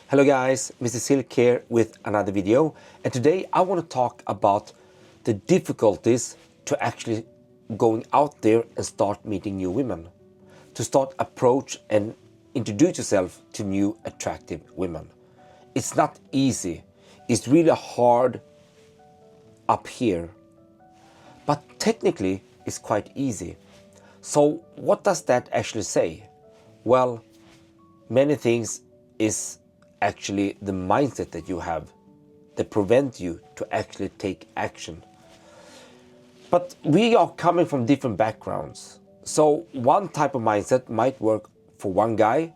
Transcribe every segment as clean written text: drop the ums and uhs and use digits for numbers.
Hello guys, Mr. Silk here with another video, and today I want to talk about the difficulties to actually going out there and start meeting new women, to start approach and introduce yourself to new attractive women. It's not easy, it's really hard up here, but technically it's quite easy. So what does that actually say? Well, many things is actually the mindset that you have that prevent you to actually take action. But we are coming from different backgrounds. So one type of mindset might work for one guy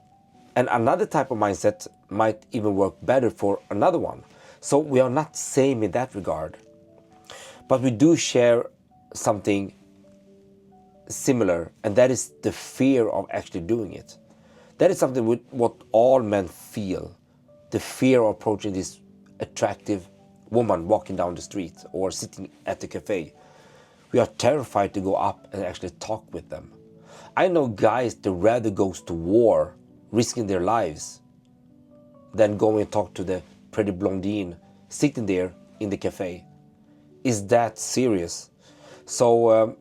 and another type of mindset might even work better for another one. So we are not same in that regard. But we do share something similar, and that is the fear of actually doing it. That is something with what all men feel. The fear of approaching this attractive woman walking down the street or sitting at the cafe. We are terrified to go up and actually talk with them. I know guys that rather goes to war, risking their lives, than going and talk to the pretty blondine sitting there in the cafe. Is that serious? So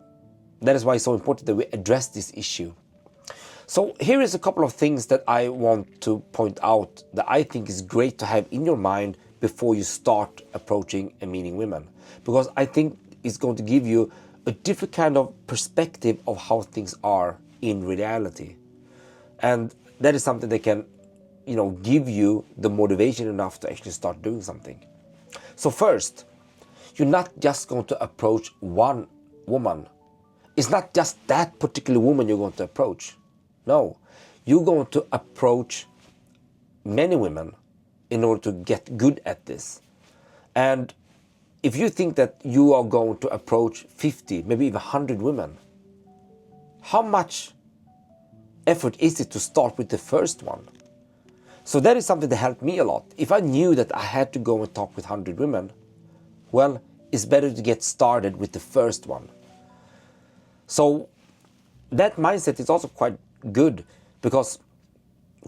that is why it's so important that we address this issue. So here is a couple of things that I want to point out that I think is great to have in your mind before you start approaching and meeting women. Because I think it's going to give you a different kind of perspective of how things are in reality. And that is something that can, give you the motivation enough to actually start doing something. So first, you're not just going to approach one woman. It's not just that particular woman you're going to approach. No, you're going to approach many women in order to get good at this. And if you think that you are going to approach 50, maybe even 100 women, how much effort is it to start with the first one? So that is something that helped me a lot. If I knew that I had to go and talk with 100 women, well, it's better to get started with the first one. So that mindset is also quite good, because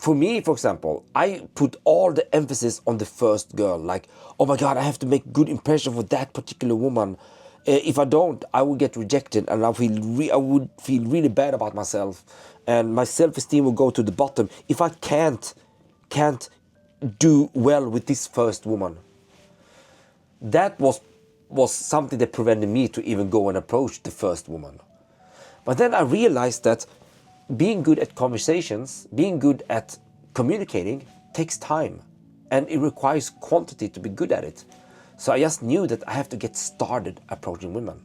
for me, for example, I put all the emphasis on the first girl. Like, oh my God, I have to make good impression for that particular woman. If I don't, I will get rejected, and I would feel really bad about myself, and my self-esteem will go to the bottom if I can't do well with this first woman. That was something that prevented me to even go and approach the first woman. But then I realized that being good at conversations, being good at communicating takes time, and it requires quantity to be good at it. So I just knew that I have to get started approaching women.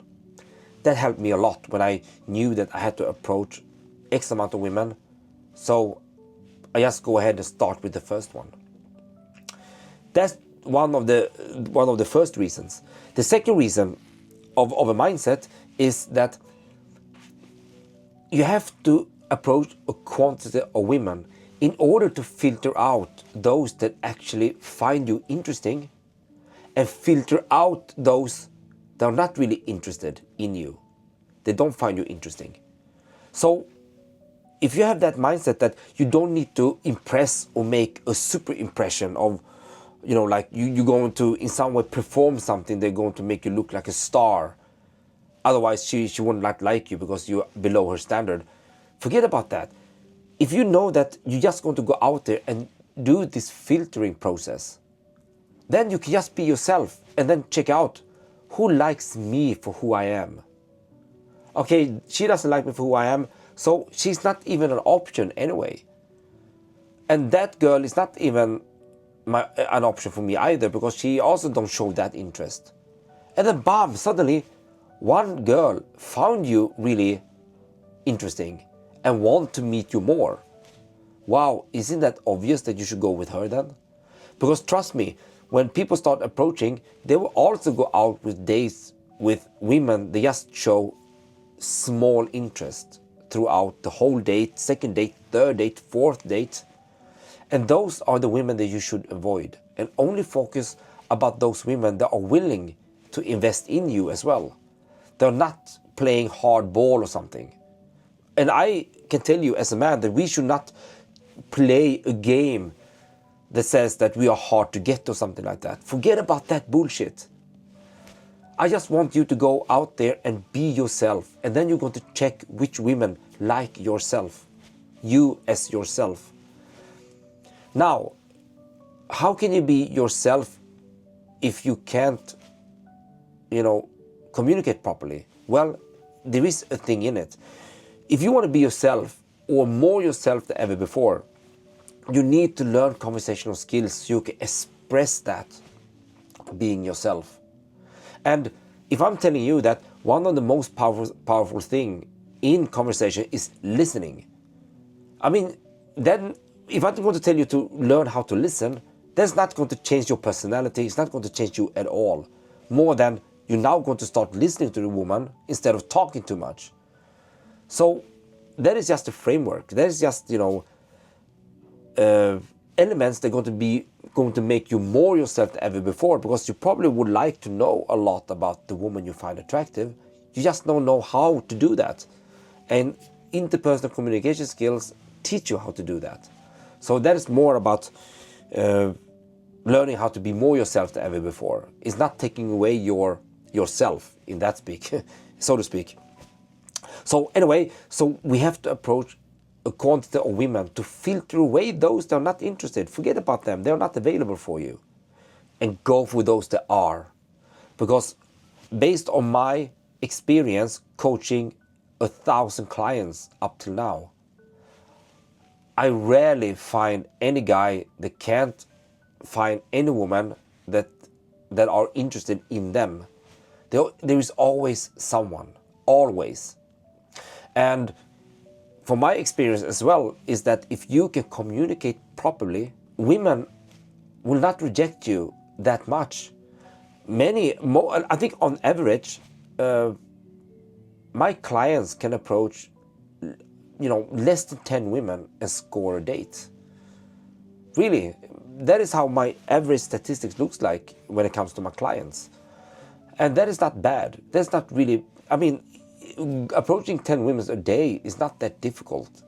That helped me a lot when I knew that I had to approach X amount of women. So I just go ahead and start with the first one. That's one of the first reasons. The second reason of a mindset is that you have to approach a quantity of women in order to filter out those that actually find you interesting and filter out those that are not really interested in you. They don't find you interesting. So if you have that mindset that you don't need to impress or make a super impression of, like you're going to in some way perform something, they're going to make you look like a star. Otherwise she wouldn't like you because you're below her standard. Forget about that. If you know that you're just going to go out there and do this filtering process, then you can just be yourself and then check out who likes me for who I am. Okay, she doesn't like me for who I am, so she's not even an option anyway. And that girl is not even an option for me either, because she also don't show that interest. And then bam, suddenly one girl found you really interesting and want to meet you more. Wow, isn't that obvious that you should go with her then? Because trust me, when people start approaching, they will also go out with dates with women they just show small interest throughout the whole date, second date, third date, fourth date. And those are the women that you should avoid, and only focus about those women that are willing to invest in you as well. They're not playing hardball or something. And I can tell you as a man that we should not play a game that says that we are hard to get or something like that. Forget about that bullshit. I just want you to go out there and be yourself, and then you're going to check which women like yourself, you as yourself. Now, how can you be yourself if you can't, communicate properly? Well, there is a thing in it. If you want to be yourself, or more yourself than ever before, you need to learn conversational skills so you can express that being yourself. And if I'm telling you that one of the most powerful thing in conversation is listening, I mean, then if I'm going to tell you to learn how to listen, that's not going to change your personality. It's not going to change you at all. More than you're now going to start listening to the woman instead of talking too much. So that is just a framework. That is just, elements that are going to make you more yourself than ever before, because you probably would like to know a lot about the woman you find attractive. You just don't know how to do that. And interpersonal communication skills teach you how to do that. So that is more about learning how to be more yourself than ever before. It's not taking away yourself in that speak, so to speak. So anyway, so we have to approach a quantity of women to filter away those that are not interested. Forget about them. They're not available for you. And go for those that are. Because based on my experience coaching 1,000 clients up till now, I rarely find any guy that can't find any woman that are interested in them. There is always someone. Always. And from my experience as well, is that if you can communicate properly, women will not reject you that much. I think on average, my clients can approach, less than 10 women and score a date. Really, that is how my average statistics looks like when it comes to my clients. And that is not bad. That's not really, approaching 10 women a day is not that difficult.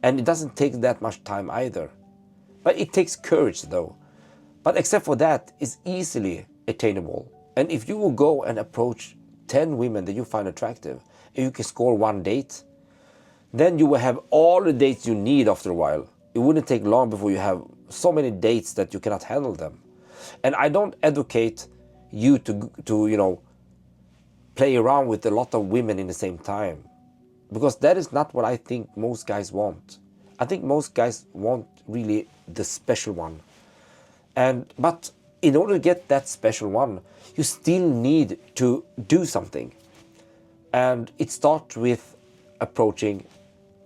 And it doesn't take that much time either. But it takes courage though. But except for that, it's easily attainable. And if you will go and approach 10 women that you find attractive, and you can score one date, then you will have all the dates you need after a while. It wouldn't take long before you have so many dates that you cannot handle them. And I don't advocate you to play around with a lot of women in the same time, because that is not what I think most guys want. I think most guys want really the special one. But in order to get that special one, you still need to do something. And it starts with approaching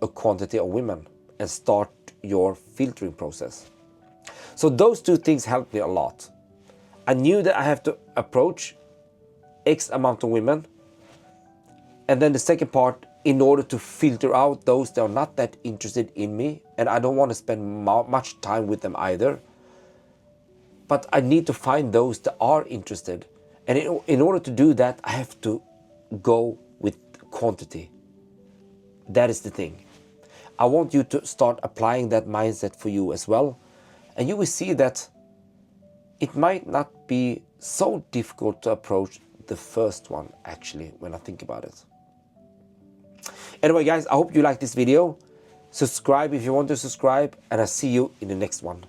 a quantity of women and start your filtering process. So those two things helped me a lot. I knew that I have to approach X amount of women. And then the second part, in order to filter out those that are not that interested in me, and I don't want to spend much time with them either. But I need to find those that are interested. And in order to do that, I have to go with quantity. That is the thing. I want you to start applying that mindset for you as well. And you will see that it might not be so difficult to approach the first one, actually, when I think about it. Anyway, guys, I hope you like this video. Subscribe if you want to subscribe, and I'll see you in the next one.